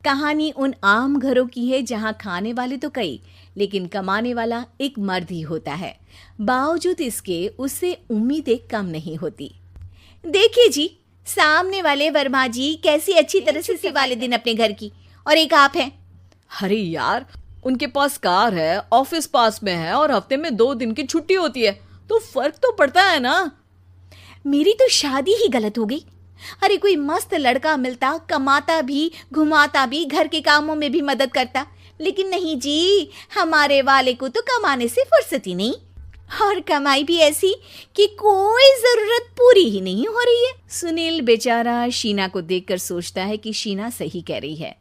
कहानी उन आम घरों की है जहां खाने वाले तो कई, लेकिन कमाने वाला एक मर्द ही होता है। बावजूद इसके उससे उम्मीदें कम नहीं होती। देखिए जी, सामने वाले वर्मा जी कैसी अच्छी तरह से सिवा वाले दिन अपने घर की, और एक आप हैं। अरे यार, उनके पास कार है, ऑफिस पास में है और हफ्ते में 2 दिन की छुट्टी होती है, तो फर्क तो पड़ता है ना। मेरी तो शादी ही गलत हो गई। अरे कोई मस्त लड़का मिलता, कमाता भी, घुमाता भी, घर के कामों में भी मदद करता, लेकिन नहीं जी, हमारे वाले को तो कमाने से फुर्सत ही नहीं, और कमाई भी ऐसी कि कोई जरूरत पूरी ही नहीं हो रही है। सुनील बेचारा शीना को देखकर सोचता है कि शीना सही कह रही है।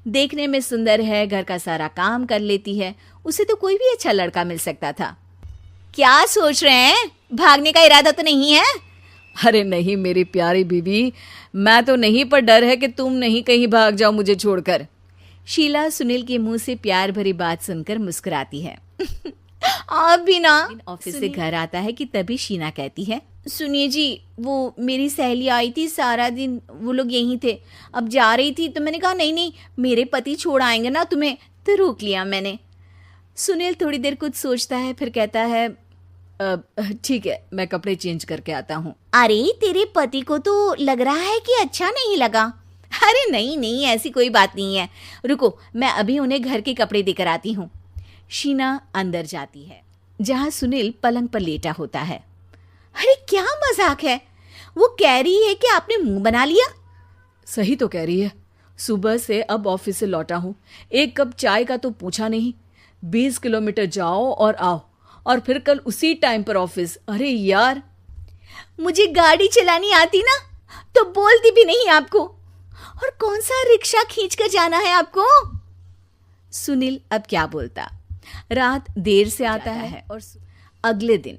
देखने में सुंदर है, घर का सारा काम कर लेती है, उसे तो कोई भी अच्छा लड़का मिल सकता था। क्या सोच रहे हैं? भागने का इरादा तो नहीं है? अरे नहीं मेरी प्यारी बीवी, मैं तो नहीं, पर डर है कि तुम नहीं कहीं भाग जाओ मुझे छोड़कर। शीला सुनील के मुंह से प्यार भरी बात सुनकर मुस्कुराती है। आप भी ना। ऑफिस से घर आता है कि तभी शीना कहती है, सुनिए जी, वो मेरी सहेली आई थी, सारा दिन वो लोग यहीं थे, अब जा रही थी तो मैंने कहा नहीं नहीं, मेरे पति छोड़ आएंगे ना तुम्हें, तो रोक लिया मैंने। सुनील थोड़ी देर कुछ सोचता है, फिर कहता है, ठीक है, मैं कपड़े चेंज करके आता हूँ। अरे तेरे पति को तो लग रहा है कि अच्छा नहीं लगा। अरे नहीं नहीं, ऐसी कोई बात नहीं है, रुको मैं अभी उन्हें घर के कपड़े देकर आती हूँ। शीना अंदर जाती है जहाँ सुनील पलंग पर लेटा होता है। अरे क्या मजाक है, वो कह रही है कि आपने मुंह बना लिया। सही तो कह रही है, सुबह से अब ऑफिस से लौटा हूँ, एक कप चाय का तो पूछा नहीं, 20 किलोमीटर जाओ और आओ, और फिर कल उसी टाइम पर ऑफिस। अरे यार, मुझे गाड़ी चलानी आती ना तो बोलती भी नहीं आपको, और कौन सा रिक्शा खींच कर जाना है आपको। सुनील अब क्या बोलता। रात देर से आता है और अगले दिन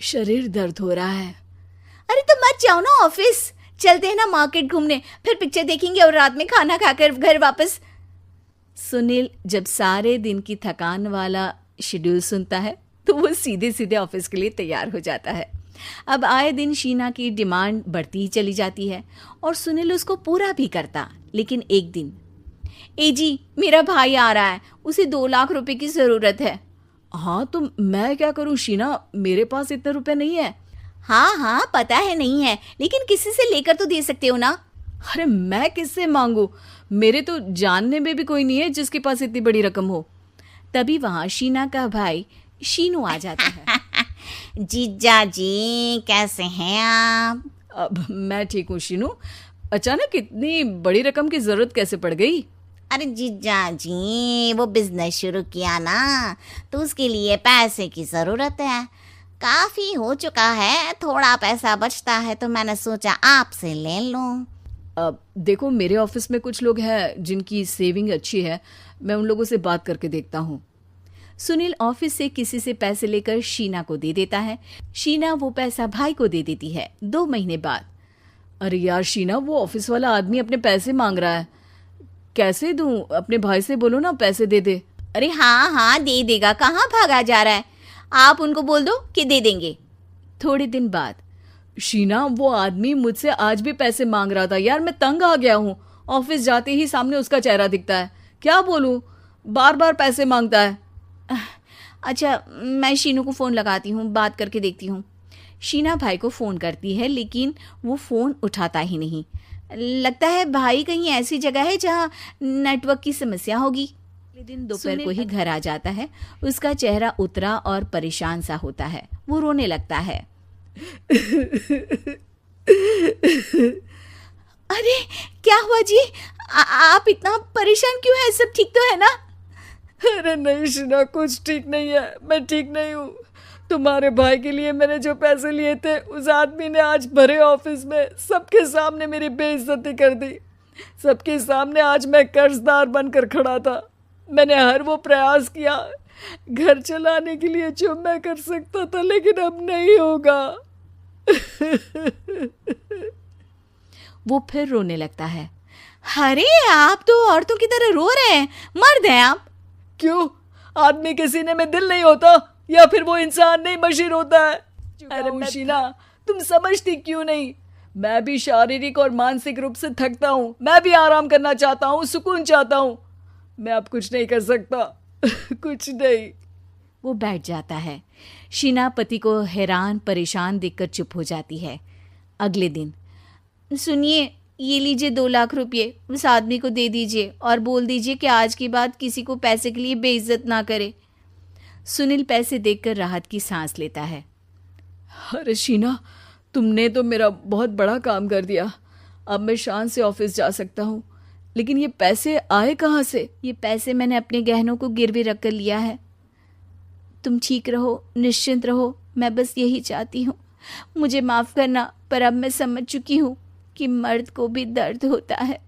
शरीर दर्द हो रहा है। अरे तो मत जाओ ना ऑफिस, चलते हैं ना मार्केट घूमने, फिर पिक्चर देखेंगे और रात में खाना खाकर घर वापस। सुनील जब सारे दिन की थकान वाला शेड्यूल सुनता है तो वो सीधे सीधे ऑफिस के लिए तैयार हो जाता है। अब आए दिन शीना की डिमांड बढ़ती ही चली जाती है और सुनील उसको पूरा भी करता। लेकिन एक दिन, ए जी मेरा भाई आ रहा है, उसे 2 लाख रुपए की जरूरत है। हाँ तो मैं क्या करूँ शीना, मेरे पास इतने रुपए नहीं है। हाँ हाँ पता है नहीं है, लेकिन किसी से लेकर तो दे सकते हो ना। अरे मैं किससे मांगू, मेरे तो जानने में भी कोई नहीं है जिसके पास इतनी बड़ी रकम हो। तभी वहां शीना का भाई शीनू आ जाता है। जीजा जी कैसे हैं आप? अब मैं ठीक हूँ शीनू, अचानक इतनी बड़ी रकम की जरूरत कैसे पड़ गई? अरे जीजा जी, वो बिजनेस शुरू किया ना, तो उसके लिए पैसे की जरूरत है, काफी हो चुका है, थोड़ा पैसा बचता है तो मैंने सोचा आपसे ले लूं। अब देखो, मेरे ऑफिस में कुछ लोग हैं जिनकी सेविंग अच्छी है, मैं उन लोगों से बात करके देखता हूँ। सुनील ऑफिस से किसी से पैसे लेकर शीना को दे देता है। शीना वो पैसा भाई को दे देती है 2 महीने बाद। अरे यार शीना, वो ऑफिस वाला आदमी अपने पैसे मांग रहा है, कैसे दूं? अपने भाई से बोलो ना पैसे दे दे। अरे हाँ हाँ दे देगा, कहाँ भागा जा रहा है, आप उनको बोल दो कि दे देंगे। थोड़े दिन बाद, शीना वो आदमी मुझसे आज भी पैसे मांग रहा था यार, मैं तंग आ गया हूँ, ऑफिस जाते ही सामने उसका चेहरा दिखता है, क्या बोलूँ, बार बार पैसे मांगता है। अच्छा मैं शीनू को फ़ोन लगाती हूँ, बात करके देखती हूँ। शीना भाई को फ़ोन करती है लेकिन वो फ़ोन उठाता ही नहीं। लगता है भाई कहीं ऐसी जगह है जहाँ नेटवर्क की समस्या होगी। अगले दिन दोपहर को ही घर आ जाता है। उसका चेहरा उतरा और परेशान सा होता है। वो रोने लगता है। अरे क्या हुआ जी, आप इतना परेशान क्यों हैं? सब ठीक तो है ना? अरे नहीं शीना, कुछ ठीक नहीं है, मैं ठीक नहीं हूँ। तुम्हारे भाई के लिए मैंने जो पैसे लिए थे, उस आदमी ने आज भरे ऑफिस में सबके सामने मेरी बेइज्जती कर दी। सबके सामने आज मैं कर्जदार बनकर खड़ा था। मैंने हर वो प्रयास किया घर चलाने के लिए जो मैं कर सकता था, लेकिन अब नहीं होगा। वो फिर रोने लगता है। अरे आप तो औरतों की तरह रो रहे हैं, मर्द हैं आप। क्यों, आदमी के सीने में दिल नहीं होता, या फिर वो इंसान नहीं मशीन होता है? अरे शीना, तुम समझती क्यों नहीं? मैं भी शारीरिक और मानसिक रूप से थकता हूँ, मैं भी आराम करना चाहता हूँ, सुकून चाहता हूँ। मैं अब कुछ नहीं कर सकता। कुछ नहीं। वो बैठ जाता है। शीना पति को हैरान परेशान देखकर चुप हो जाती है। अगले दिन, सुनिए, ये लीजिए 2 लाख रुपये, उस आदमी को दे दीजिए और बोल दीजिए कि आज के बाद किसी को पैसे के लिए बेइज्जत ना करे। सुनील पैसे देखकर राहत की सांस लेता है। अरे शीना, तुमने तो मेरा बहुत बड़ा काम कर दिया। अब मैं शान से ऑफिस जा सकता हूँ। लेकिन ये पैसे आए कहाँ से? ये पैसे मैंने अपने गहनों को गिरवी रख कर लिया है। तुम ठीक रहो, निश्चिंत रहो, मैं बस यही चाहती हूँ। मुझे माफ़ करना, पर अब मैं समझ चुकी हूँ कि मर्द को भी दर्द होता है।